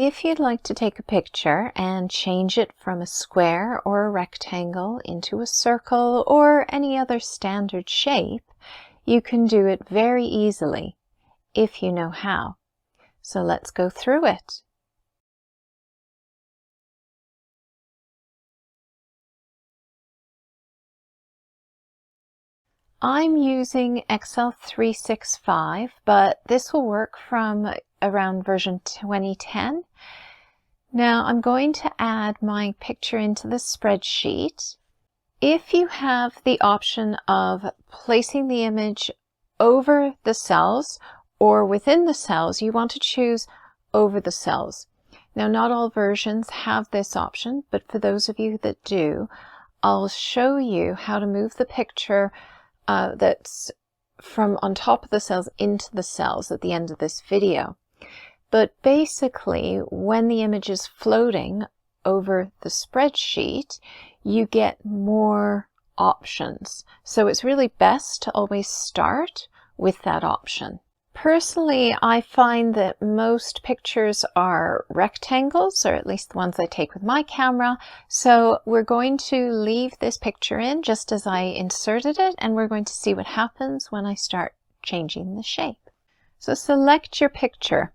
If you'd like to take a picture and change it from a square or a rectangle into a circle or any other standard shape, you can do it very easily if you know how. So let's go through it. I'm using Excel 365, but this will work from around version 2010. Now I'm going to add my picture into the spreadsheet. If you have the option of placing the image over the cells or within the cells, you want to choose over the cells. Now, not all versions have this option, but for those of you that do, I'll show you how to move the picture that's from on top of the cells into the cells at the end of this video. But basically, when the image is floating over the spreadsheet, you get more options. So it's really best to always start with that option. Personally, I find that most pictures are rectangles, or at least the ones I take with my camera. So we're going to leave this picture in just as I inserted it, and we're going to see what happens when I start changing the shape. So select your picture.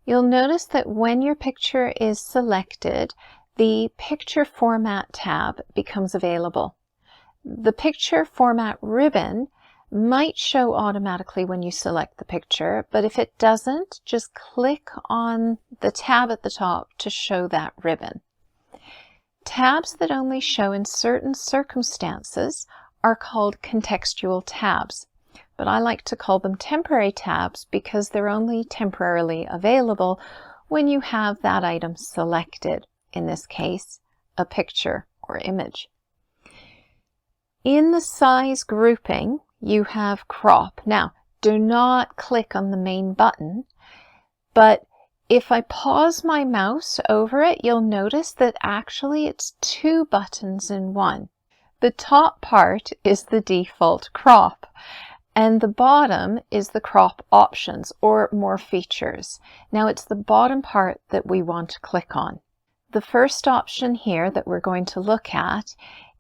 You'll notice that when your picture is selected, the Picture Format tab becomes available. The Picture Format ribbon might show automatically when you select the picture, but if it doesn't, just click on the tab at the top to show that ribbon. Tabs that only show in certain circumstances are called contextual tabs, but I like to call them temporary tabs because they're only temporarily available when you have that item selected, in this case, a picture or image. In the size grouping, you have crop. Now, do not click on the main button, but if I pause my mouse over it, you'll notice that actually it's two buttons in one. The top part is the default crop, and the bottom is the crop options or more features. Now, it's the bottom part that we want to click on. The first option here that we're going to look at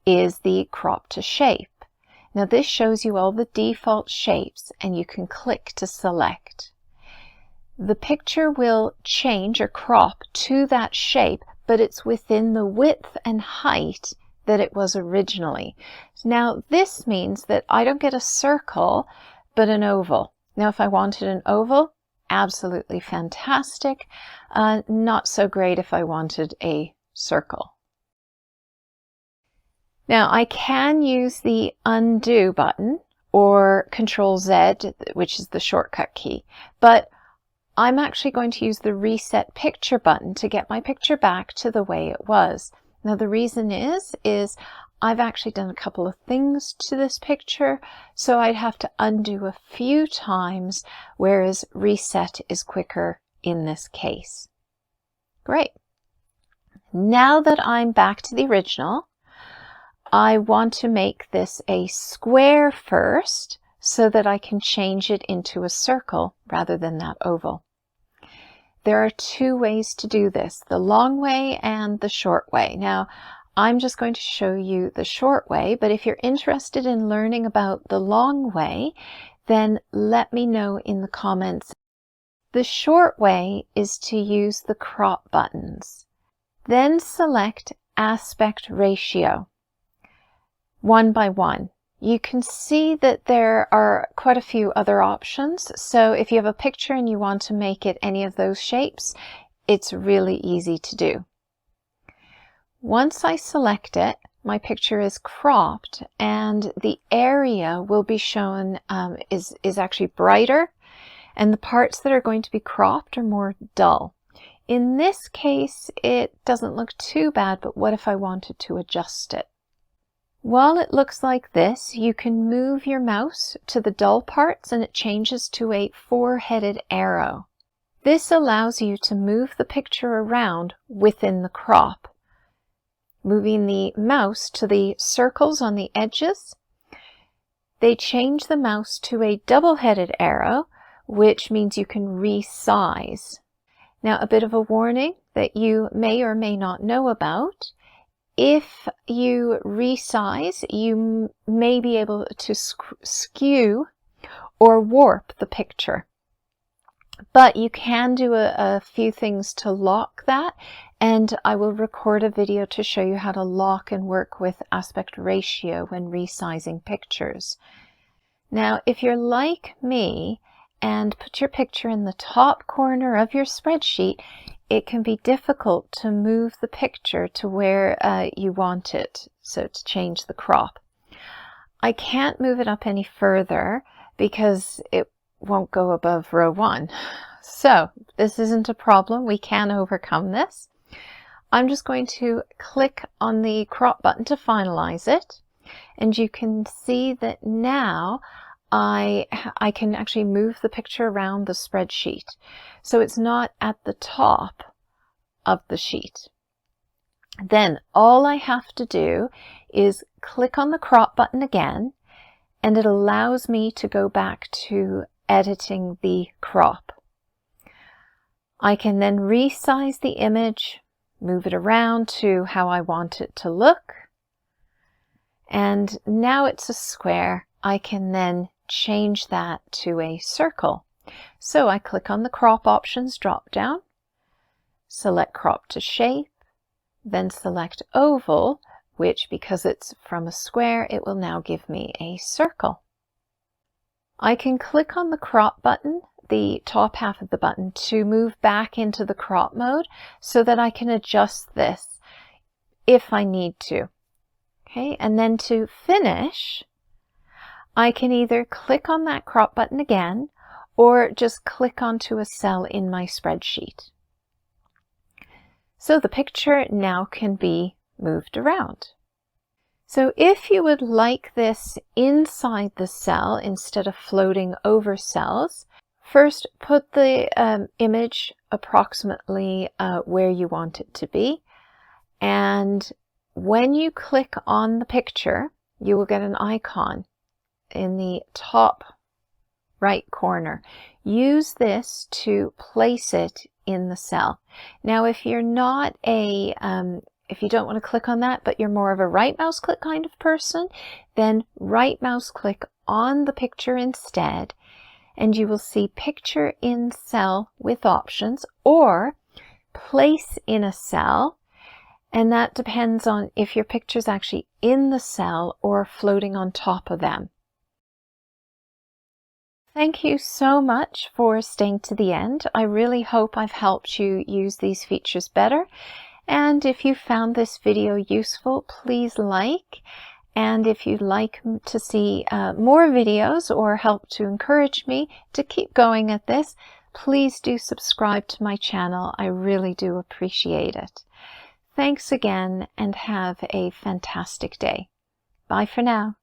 is the crop to shape. Now this shows you all the default shapes and you can click to select. The picture will change or crop to that shape, but it's within the width and height that it was originally. Now this means that I don't get a circle, but an oval. Now if I wanted an oval, absolutely fantastic. Not so great if I wanted a circle. Now I can use the undo button or Control Z, which is the shortcut key, but I'm actually going to use the reset picture button to get my picture back to the way it was. Now the reason is I've actually done a couple of things to this picture, so I'd have to undo a few times, whereas reset is quicker in this case. Great. Now that I'm back to the original, I want to make this a square first so that I can change it into a circle rather than that oval. There are two ways to do this, the long way and the short way. Now, I'm just going to show you the short way, but if you're interested in learning about the long way, then let me know in the comments. The short way is to use the crop buttons. Then select aspect ratio. 1 by 1. You can see that there are quite a few other options. So if you have a picture and you want to make it any of those shapes, it's really easy to do. Once I select it, my picture is cropped and the area will be shown is actually brighter, and the parts that are going to be cropped are more dull. In this case, it doesn't look too bad, but what if I wanted to adjust it? While it looks like this, you can move your mouse to the dull parts and it changes to a four-headed arrow. This allows you to move the picture around within the crop. Moving the mouse to the circles on the edges, they change the mouse to a double-headed arrow, which means you can resize. Now, a bit of a warning that you may or may not know about. If you resize, you may be able to skew or warp the picture. But you can do a few things to lock that, and I will record a video to show you how to lock and work with aspect ratio when resizing pictures. Now, if you're like me and put your picture in the top corner of your spreadsheet, it can be difficult to move the picture to where you want it, so to change the crop. I can't move it up any further because it won't go above row 1. So this isn't a problem. We can overcome this. I'm just going to click on the crop button to finalize it, and you can see that now I can actually move the picture around the spreadsheet. So it's not at the top of the sheet. Then all I have to do is click on the crop button again, and it allows me to go back to editing the crop. I can then resize the image, move it around to how I want it to look. And now it's a square. I can then change that to a circle. So I click on the crop options drop down, select crop to shape, then select oval, which because it's from a square, it will now give me a circle. I can click on the crop button, the top half of the button, to move back into the crop mode so that I can adjust this if I need to. Okay, and then to finish, I can either click on that crop button again or just click onto a cell in my spreadsheet. So the picture now can be moved around. So if you would like this inside the cell instead of floating over cells, first put the image approximately where you want it to be. And when you click on the picture, you will get an icon in the top right corner. Use this to place it in the cell. Now, if you're not if you don't want to click on that, but you're more of a right mouse click kind of person, then right mouse click on the picture instead, and you will see picture in cell with options, or place in a cell, and that depends on if your picture is actually in the cell or floating on top of them. Thank you so much for staying to the end. I really hope I've helped you use these features better. And if you found this video useful, please like. And if you'd like to see more videos or help to encourage me to keep going at this, please do subscribe to my channel. I really do appreciate it. Thanks again and have a fantastic day. Bye for now.